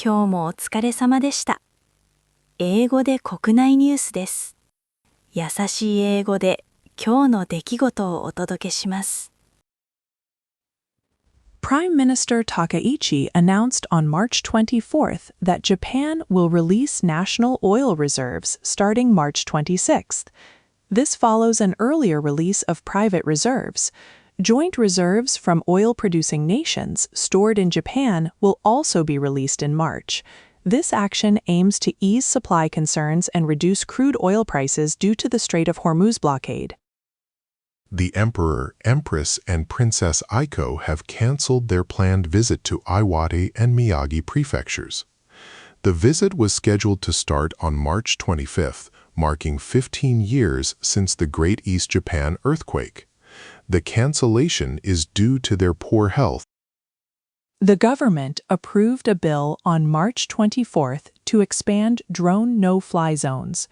今日もお疲れ様でした。英語で国内ニュースです。優しい英語で今日の出来事をお届けします。Prime Minister Takaichi announced on March 24th that Japan will release national oil reserves starting March 26th. This follows an earlier release of private reserves. Joint reserves from oil-producing nations stored in Japan will also be released in March. This action aims to ease supply concerns and reduce crude oil prices due to the Strait of Hormuz blockade. The Emperor, Empress, and Princess Aiko have canceled their planned visit to Iwate and Miyagi prefectures. The visit was scheduled to start on March 25th, marking 15 years since the Great East Japan earthquake. The cancellation is due to their poor health. The government approved a bill on March 24th to expand drone no-fly zones.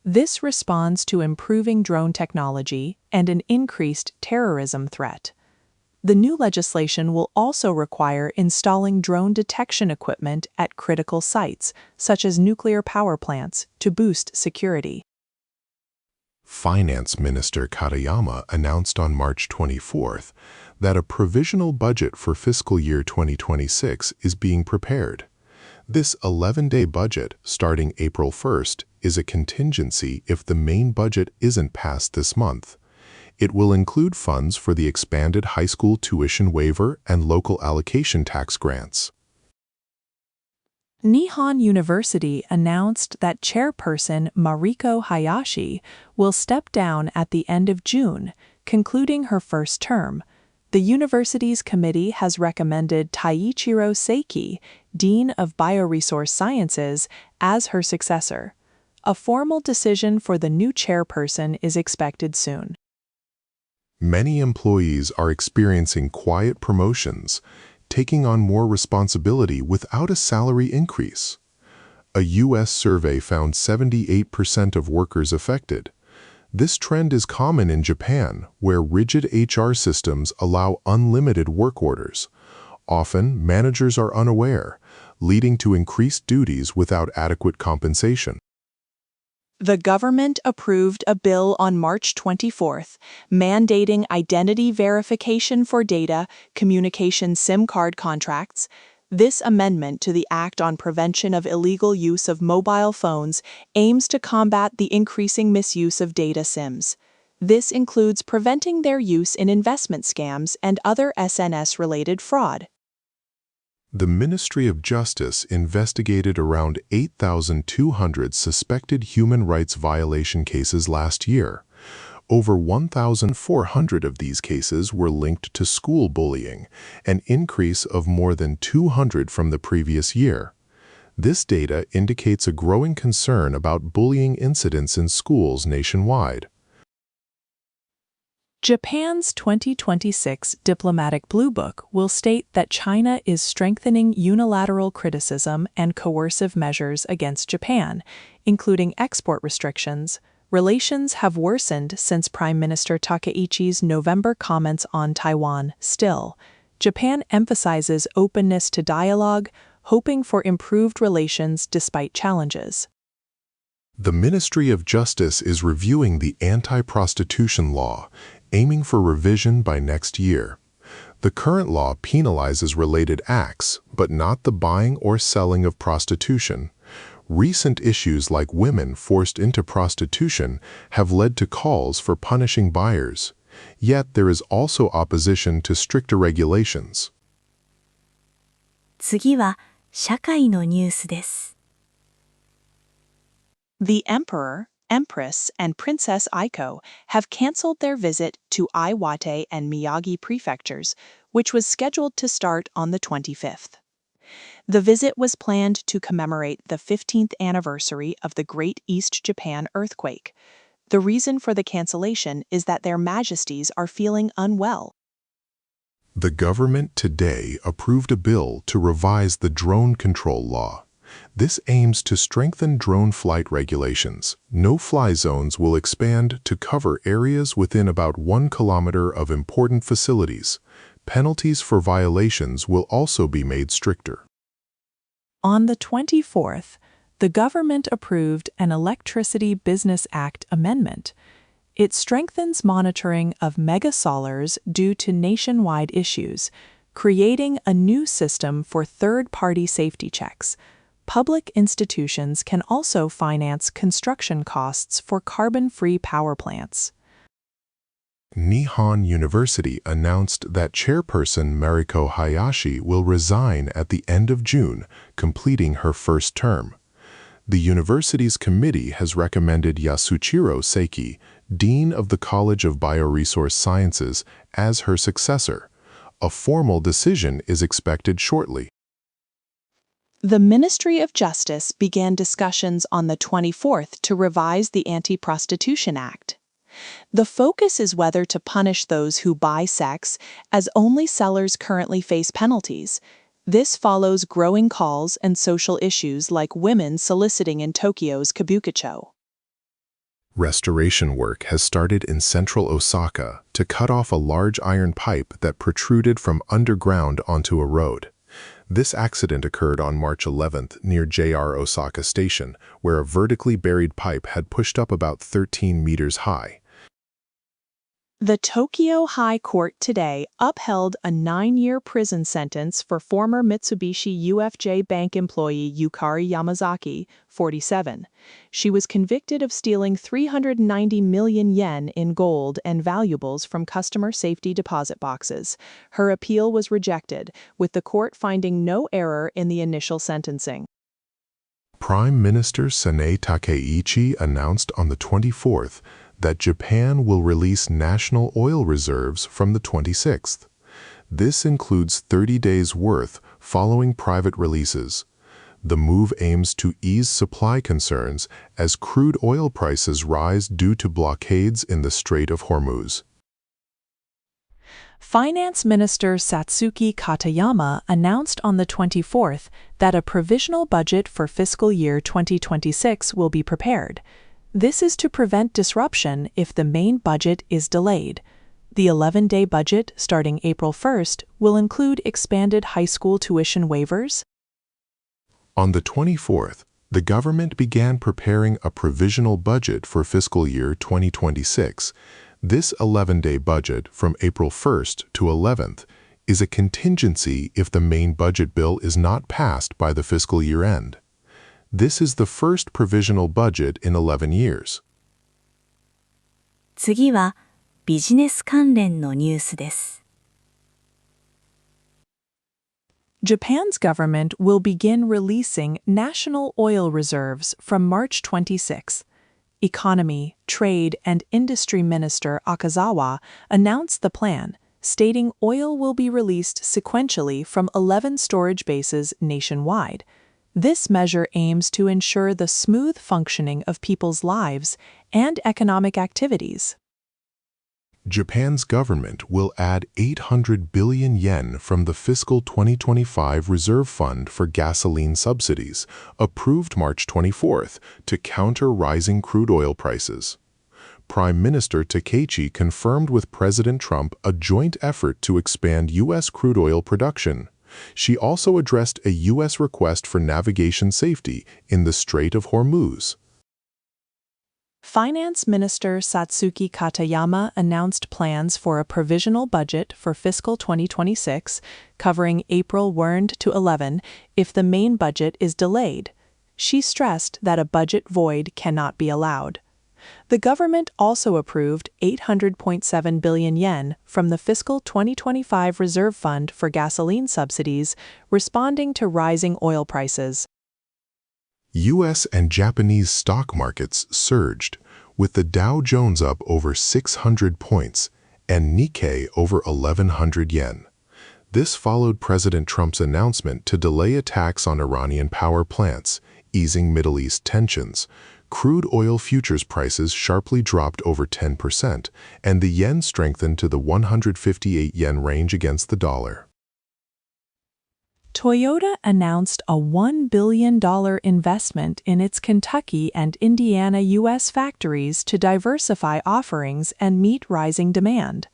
This responds to improving drone technology and an increased terrorism threat. The new legislation will also require installing drone detection equipment at critical sites, such as nuclear power plants, to boost security. Finance Minister Katayama announced on March 24th that a provisional budget for fiscal year 2026 is being prepared. This 11-day budget, starting April 1st, is a contingency if the main budget isn't passed this month. It will include funds for the expanded high school tuition waiver and local allocation tax grants. Nihon University announced that chairperson Mariko Hayashi will step down at the end of June, concluding her first term. The university's committee has recommended Taiichiro Seiki, Dean of Bioresource Sciences, as her successor. A formal decision for the new chairperson is expected soon. Many employees are experiencing quiet promotions, taking on more responsibility without a salary increase. A U.S. survey found 78% of workers affected. This trend is common in Japan, where rigid HR systems allow unlimited work orders. Often, managers are unaware, leading to increased duties without adequate compensation. The government approved a bill on March 24th, mandating identity verification for data communication SIM card contracts. This amendment to the Act on Prevention of Illegal Use of Mobile Phones aims to combat the increasing misuse of data SIMs. This includes preventing their use in investment scams and other SNS-related fraud. The Ministry of Justice investigated around 8,200 suspected human rights violation cases last year. Over 1,400 of these cases were linked to school bullying, an increase of more than 200 from the previous year. This data indicates a growing concern about bullying incidents in schools nationwide. Japan's 2026 Diplomatic Blue Book will state that China is strengthening unilateral criticism and coercive measures against Japan, including export restrictions. Relations have worsened since Prime Minister Takaichi's November comments on Taiwan. Still, Japan emphasizes openness to dialogue, hoping for improved relations despite challenges. The Ministry of Justice is reviewing the anti-prostitution law, aiming for revision by next year. The current law penalizes related acts, but not the buying or selling of prostitution. Recent issues like women forced into prostitution have led to calls for punishing buyers. Yet there is also opposition to stricter regulations. 次は社会のニュースです。The Emperor, Empress, and Princess Aiko have canceled their visit to Iwate and Miyagi prefectures, which was scheduled to start on the 25th. The visit was planned to commemorate the 15th anniversary of the Great East Japan earthquake. The reason for the cancellation is that their majesties are feeling unwell. The government today approved a bill to revise the drone control law. This aims to strengthen drone flight regulations. No-fly zones will expand to cover areas within about 1 kilometer of important facilities. Penalties for violations will also be made stricter. On the 24th, the government approved an Electricity Business Act amendment. It strengthens monitoring of megasolars due to nationwide issues, creating a new system for third-party safety checks. Public institutions can also finance construction costs for carbon-free power plants. Nihon University announced that chairperson Mariko Hayashi will resign at the end of June, completing her first term. The university's committee has recommended Yasuchiro Seiki, dean of the College of Bioresource Sciences, as her successor. A formal decision is expected shortly. The Ministry of Justice began discussions on the 24th to revise the Anti-Prostitution Act. The focus is whether to punish those who buy sex, as only sellers currently face penalties. This follows growing calls and social issues like women soliciting in Tokyo's kabukicho. Restoration work has started in central Osaka to cut off a large iron pipe that protruded from underground onto a road. This accident occurred on March 11th near JR Osaka Station, where a vertically buried pipe had pushed up about 13 meters high. The Tokyo High Court today upheld a 9-year prison sentence for former Mitsubishi UFJ Bank employee Yukari Yamazaki, 47. She was convicted of stealing 390 million yen in gold and valuables from customer safety deposit boxes. Her appeal was rejected, with the court finding no error in the initial sentencing. Prime Minister Sanae Takeichi announced on the 24th that Japan will release national oil reserves from the 26th. This includes 30 days' worth following private releases. The move aims to ease supply concerns as crude oil prices rise due to blockades in the Strait of Hormuz. Finance Minister Satsuki Katayama announced on the 24th that a provisional budget for fiscal year 2026 will be prepared. This is to prevent disruption if the main budget is delayed. The 11-day budget, starting April 1st, will include expanded high school tuition waivers. On the 24th, the government began preparing a provisional budget for fiscal year 2026. This 11-day budget, from April 1st to 11th, is a contingency if the main budget bill is not passed by the fiscal year end. This is the first provisional budget in 11 years. 次はビジネス関連のニュースです。Japan's government will begin releasing national oil reserves from March 26. Economy, Trade, and Industry Minister Akazawa announced the plan, stating oil will be released sequentially from 11 storage bases nationwide. This measure aims to ensure the smooth functioning of people's lives and economic activities. Japan's government will add 800 billion yen from the fiscal 2025 Reserve Fund for gasoline subsidies, approved March 24th, to counter rising crude oil prices. Prime Minister Takeichi confirmed with President Trump a joint effort to expand U.S. crude oil production. She also addressed a U.S. request for navigation safety in the Strait of Hormuz. Finance Minister Satsuki Katayama announced plans for a provisional budget for fiscal 2026, covering April 1 to 11 if the main budget is delayed. She stressed that a budget void cannot be allowed. The government also approved 800.7 billion yen from the fiscal 2025 Reserve Fund for gasoline subsidies, responding to rising oil prices. U.S. and Japanese stock markets surged, with the Dow Jones up over 600 points and Nikkei over 1,100 yen. This followed President Trump's announcement to delay attacks on Iranian power plants, easing Middle East tensions. Crude oil futures prices sharply dropped over 10%, and the yen strengthened to the 158 yen range against the dollar. Toyota announced a $1 billion investment in its Kentucky and Indiana U.S. factories to diversify offerings and meet rising demand.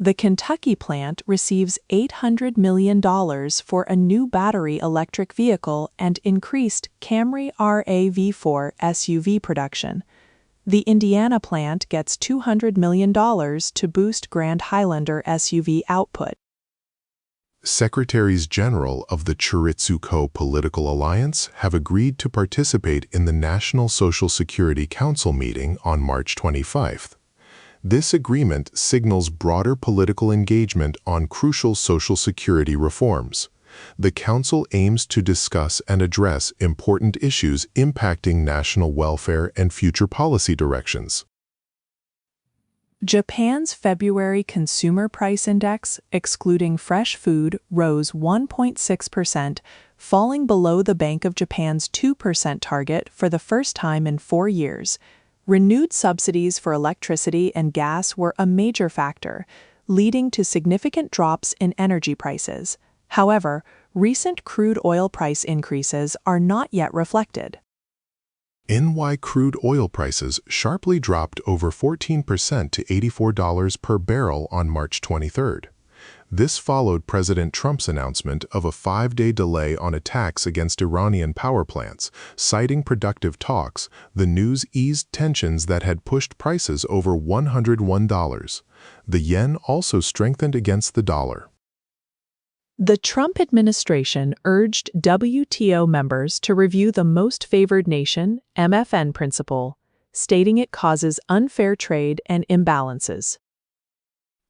The Kentucky plant receives $800 million for a new battery electric vehicle and increased Camry RAV4 SUV production. The Indiana plant gets $200 million to boost Grand Highlander SUV output. Secretaries General of the Chirritzuko Political Alliance have agreed to participate in the National Social Security Council meeting on March 25. This agreement signals broader political engagement on crucial social security reforms. The Council aims to discuss and address important issues impacting national welfare and future policy directions. Japan's February Consumer Price Index, excluding fresh food, rose 1.6%, falling below the Bank of Japan's 2% target for the first time in 4 years. Renewed subsidies for electricity and gas were a major factor, leading to significant drops in energy prices. However, recent crude oil price increases are not yet reflected. NY crude oil prices sharply dropped over 14% to $84 per barrel on March 23. This followed President Trump's announcement of a 5-day delay on attacks against Iranian power plants. Citing productive talks, the news eased tensions that had pushed prices over $101. The yen also strengthened against the dollar. The Trump administration urged WTO members to review the Most Favored Nation (MFN) principle, stating it causes unfair trade and imbalances.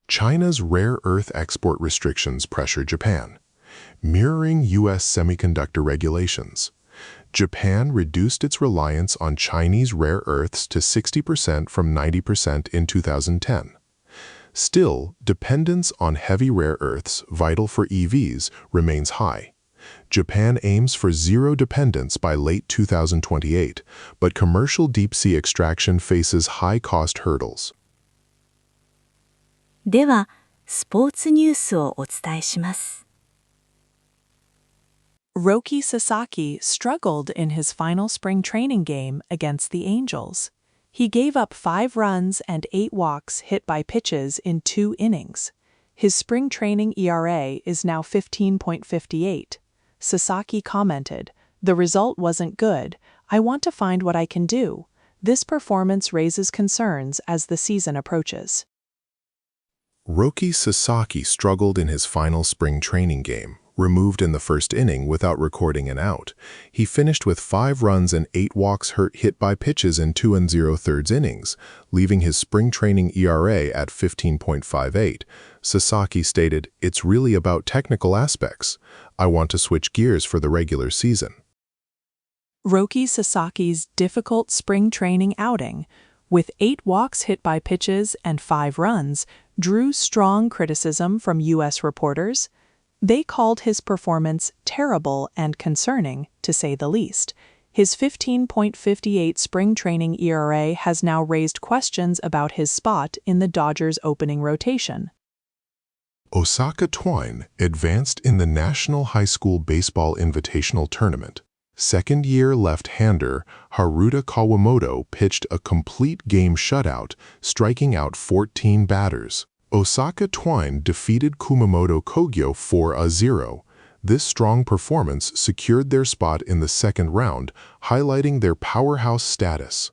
China's rare earth export restrictions pressure Japan, mirroring U.S. semiconductor regulations. Japan reduced its reliance on Chinese rare earths to 60% from 90% in 2010. Still, dependence on heavy rare earths, vital for EVs, remains high. Japan aims for zero dependence by late 2028, but commercial deep-sea extraction faces high-cost hurdles. では、スポーツニュースをお伝えします。Roki Sasaki struggled in his final spring training game against the Angels. He gave up 5 runs and 8 walks hit by pitches in 2 innings. His spring training ERA is now 15.58. Sasaki commented, "The result wasn't good. I want to find what I can do. This performance raises concerns as the season approaches." Roki Sasaki struggled in his final spring training game, removed in the first inning without recording an out. He finished with 5 runs and 8 walks hit by pitches in 2 1/3 innings, leaving his spring training ERA at 15.58. Sasaki stated, "It's really about technical aspects. I want to switch gears for the regular season." Roki Sasaki's difficult spring training outing, with 8 walks hit by pitches and 5 runs, drew strong criticism from U.S. reporters. They called his performance terrible and concerning, to say the least. His 15.58 spring training ERA has now raised questions about his spot in the Dodgers' opening rotation. Osaka Twine advanced in the National High School Baseball Invitational Tournament. Second-year left-hander Haruta Kawamoto pitched a complete game shutout, striking out 14 batters. Osaka Twine defeated Kumamoto Kogyo 4-0. This strong performance secured their spot in the second round, highlighting their powerhouse status.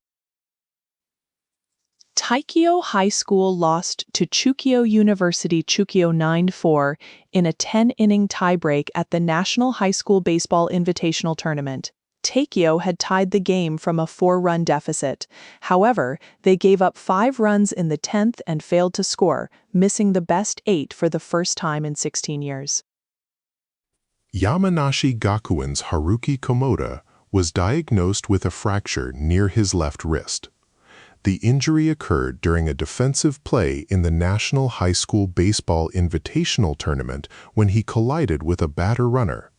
Taikyo High School lost to Chukyo University Chukyo 9-4 in a 10-inning tiebreak at the National High School Baseball Invitational Tournament. Taikyo had tied the game from a 4-run deficit. However, they gave up 5 runs in the 10th and failed to score, missing the best 8 for the first time in 16 years. Yamanashi Gakuin's Haruki Komoda was diagnosed with a fracture near his left wrist. The injury occurred during a defensive play in the National High School Baseball Invitational Tournament when he collided with a batter-runner.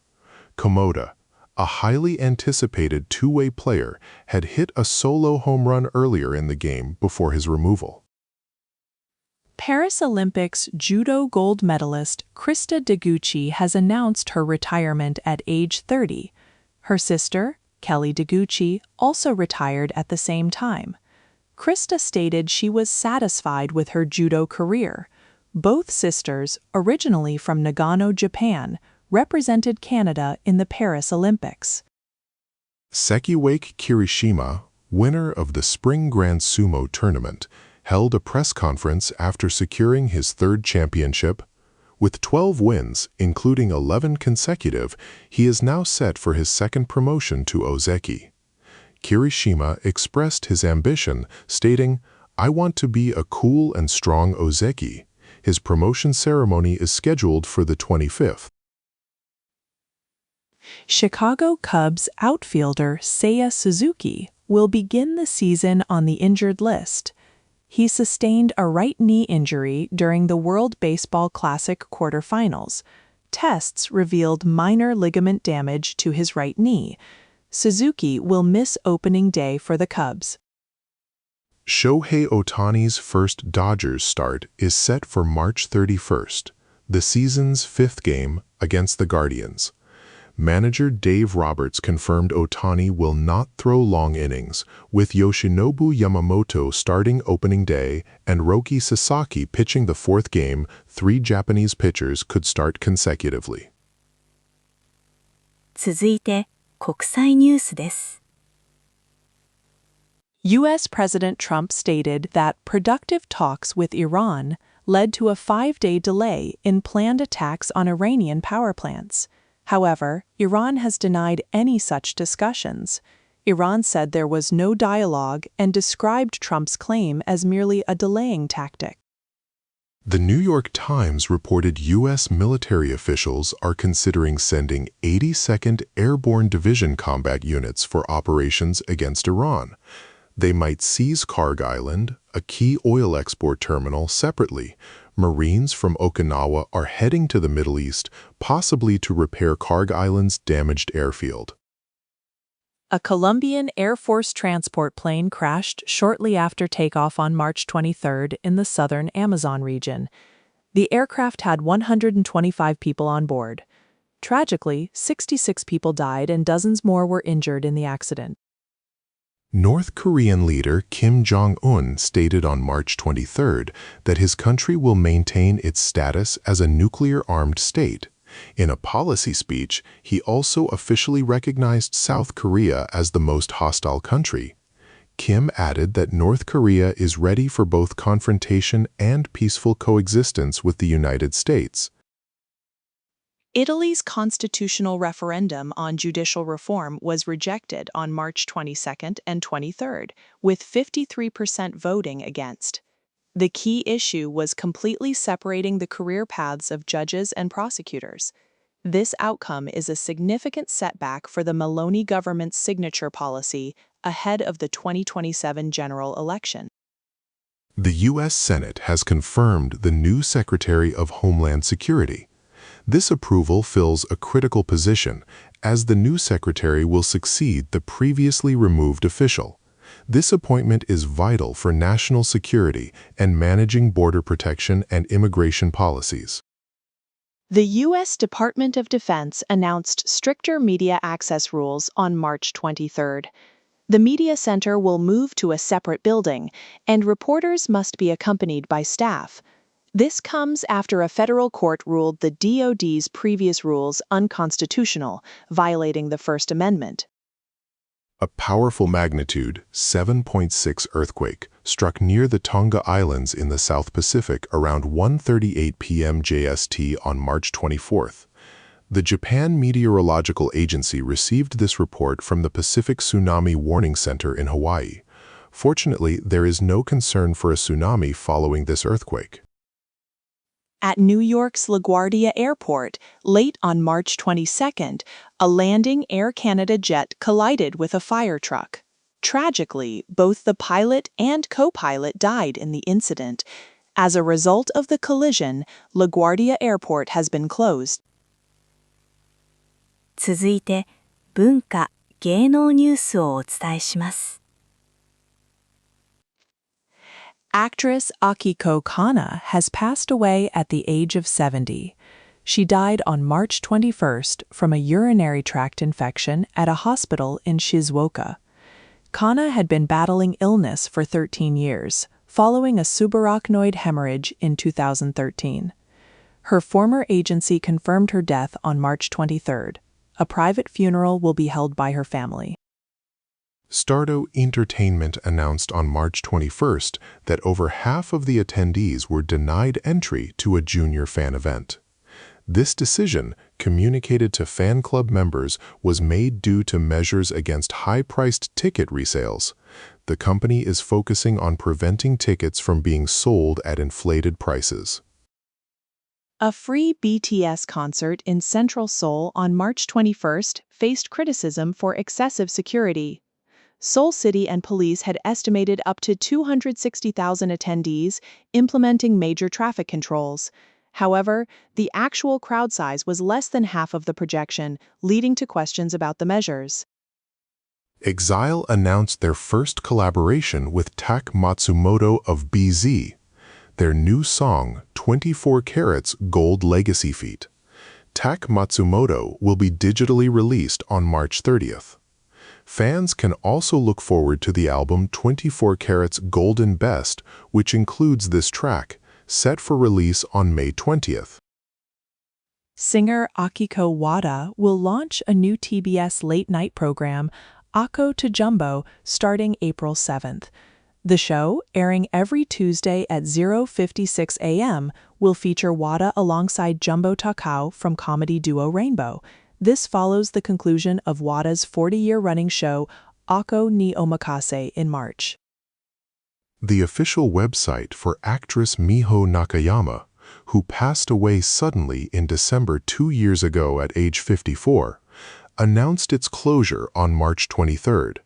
Komoda, a highly anticipated two-way player, had hit a solo home run earlier in the game before his removal. Paris Olympics judo gold medalist Krista Deguchi has announced her retirement at age 30. Her sister, Kelly Deguchi, also retired at the same time. Krista stated she was satisfied with her judo career. Both sisters, originally from Nagano, Japan, represented Canada in the Paris Olympics. Sekiwake Kirishima, winner of the Spring Grand Sumo tournament, held a press conference after securing his third championship. With 12 wins, including 11 consecutive, he is now set for his second promotion to Ozeki. Kirishima expressed his ambition, stating, "I want to be a cool and strong Ozeki." His promotion ceremony is scheduled for the 25th. Chicago Cubs outfielder Seiya Suzuki will begin the season on the injured list. He sustained a right knee injury during the World Baseball Classic quarterfinals. Tests revealed minor ligament damage to his right knee. Suzuki will miss opening day for the Cubs. Shohei Ohtani's first Dodgers start is set for March 31st, the season's fifth game against the Guardians. Manager Dave Roberts confirmed Ohtani will not throw long innings, with Yoshinobu Yamamoto starting opening day and Roki Sasaki pitching the fourth game. 3 Japanese pitchers could start consecutively. 続いて、国際ニュースです。U.S. President Trump stated that productive talks with Iran led to a 5-day delay in planned attacks on Iranian power plants. However, Iran has denied any such discussions. Iran said there was no dialogue and described Trump's claim as merely a delaying tactic. The New York Times reported U.S. military officials are considering sending 82nd Airborne Division combat units for operations against Iran. They might seize Karg Island, a key oil export terminal, separately. Marines from Okinawa are heading to the Middle East, possibly to repair Karg Island's damaged airfield. A Colombian Air Force transport plane crashed shortly after takeoff on March 23 in the southern Amazon region. The aircraft had 125 people on board. Tragically, 66 people died and dozens more were injured in the accident. North Korean leader Kim Jong-un stated on March 23 that his country will maintain its status as a nuclear-armed state. In a policy speech, he also officially recognized South Korea as the most hostile country. Kim added that North Korea is ready for both confrontation and peaceful coexistence with the United States. Italy's constitutional referendum on judicial reform was rejected on March 22 and 23, with 53% voting against. The key issue was completely separating the career paths of judges and prosecutors. This outcome is a significant setback for the Meloni government's signature policy ahead of the 2027 general election. The U.S. Senate has confirmed the new Secretary of Homeland Security. This approval fills a critical position, as the new secretary will succeed the previously removed official. This appointment is vital for national security and managing border protection and immigration policies. The U.S. Department of Defense announced stricter media access rules on March 23. The media center will move to a separate building, and reporters must be accompanied by staff. This comes after a federal court ruled the DoD's previous rules unconstitutional, violating the First Amendment. A powerful magnitude 7.6 earthquake struck near the Tonga Islands in the South Pacific around 1:38 p.m. JST on March 24. The Japan Meteorological Agency received this report from the Pacific Tsunami Warning Center in Hawaii. Fortunately, there is no concern for a tsunami following this earthquake. At New York's LaGuardia Airport, late on March 22, a landing Air Canada jet collided with a fire truck. Tragically, both the pilot and co-pilot died in the incident. As a result of the collision, LaGuardia Airport has been closed. 続いて、文化・芸能ニュースをお伝えします。Actress Akiko Kana has passed away at the age of 70. She died on March 21 from a urinary tract infection at a hospital in Shizuoka. Kana had been battling illness for 13 years, following a subarachnoid hemorrhage in 2013. Her former agency confirmed her death on March 23rd. A private funeral will be held by her family. Stardo Entertainment announced on March 21st that over half of the attendees were denied entry to a junior fan event. This decision, communicated to fan club members, was made due to measures against high-priced ticket resales. The company is focusing on preventing tickets from being sold at inflated prices. A free BTS concert in Central Seoul on March 21st faced criticism for excessive security. Seoul City and police had estimated up to 260,000 attendees, implementing major traffic controls. However, the actual crowd size was less than half of the projection, leading to questions about the measures. Exile announced their first collaboration with Tak Matsumoto of BZ. Their new song, 24 Carats Gold Legacy Feat. Tak Matsumoto will be digitally released on March 30th. Fans can also look forward to the album 24 Carats Golden Best, which includes this track, set for release on May 20th. Singer Akiko Wada will launch a new TBS late-night program, Akko to Jumbo, starting April 7th. The show, airing every Tuesday at 0:56 a.m., will feature Wada alongside Jumbo Takao from comedy duo Rainbow. This follows the conclusion of Wada's 40-year running show, Akko ni Omakase, in March. The official website for actress Miho Nakayama, who passed away suddenly in December 2 years ago at age 54, announced its closure on March 23rd.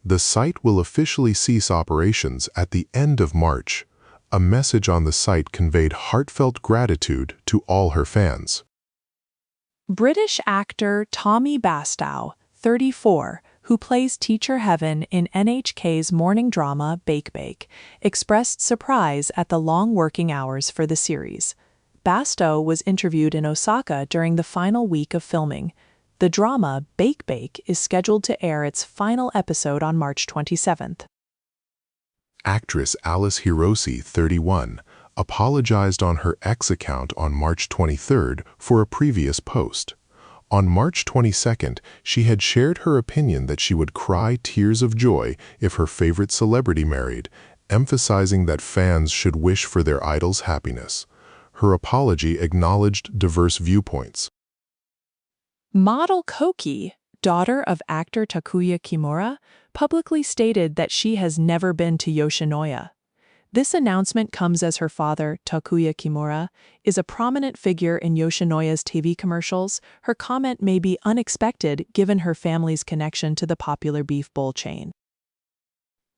The site will officially cease operations at the end of March. A message on the site conveyed heartfelt gratitude to all her fans. British actor Tommy Bastow, 34, who plays Teacher Heaven in NHK's morning drama Bake, expressed surprise at the long working hours for the series. Bastow was interviewed in Osaka during the final week of filming. The drama Bake is scheduled to air its final episode on March 27th. Actress Alice Hiroshi, 31, apologized on her X account on March 23rd for a previous post. On March 22nd, she had shared her opinion that she would cry tears of joy if her favorite celebrity married, emphasizing that fans should wish for their idol's happiness. Her apology acknowledged diverse viewpoints. Model Koki, daughter of actor Takuya Kimura, publicly stated that she has never been to Yoshinoya. This announcement comes as her father, Takuya Kimura, is a prominent figure in Yoshinoya's TV commercials. Her comment may be unexpected given her family's connection to the popular beef bowl chain.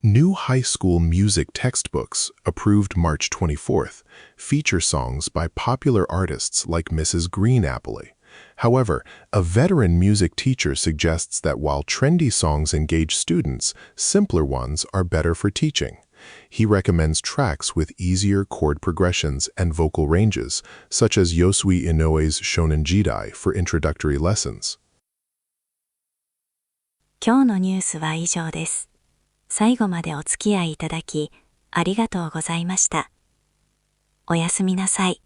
New high school music textbooks, approved March 24th, feature songs by popular artists like Mrs. Green Apple. However, a veteran music teacher suggests that while trendy songs engage students, simpler ones are better for teaching. He recommends tracks with easier chord progressions and vocal ranges, such as Yosui Inoue's Shonen Jidai for introductory lessons. 今日のニュースは以上です。最後までお付き合いいただき、ありがとうございました。おやすみなさい。